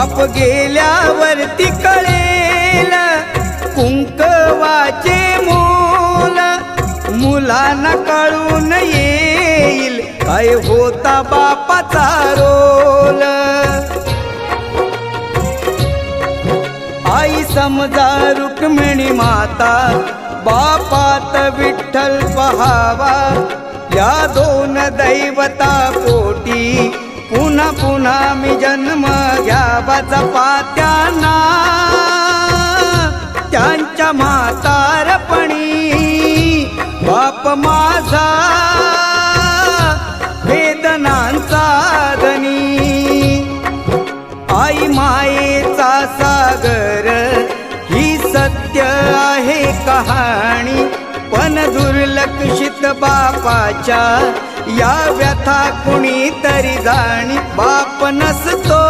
बाप गेल्यावरती कळेल कुंकवाचे मोल, मुलांना कळून येईल काय होता बापाचा रोल। आई समजा रुक्मिणी माता, बापात विठ्ठल पहावा, या दोन दैवता पोटी पुन्हा पुन्हा मी जन्म घ्यावा। जपा त्यांना त्यांच्या म्हातारपणी, बाप माझा वेदनांचा धनी। आई मायेचा सागर ही सत्य आहे कहाणी, पण दुर्लक्षित बापाच्या या व्यथा कुणी तरी जाणी। बाप नसतो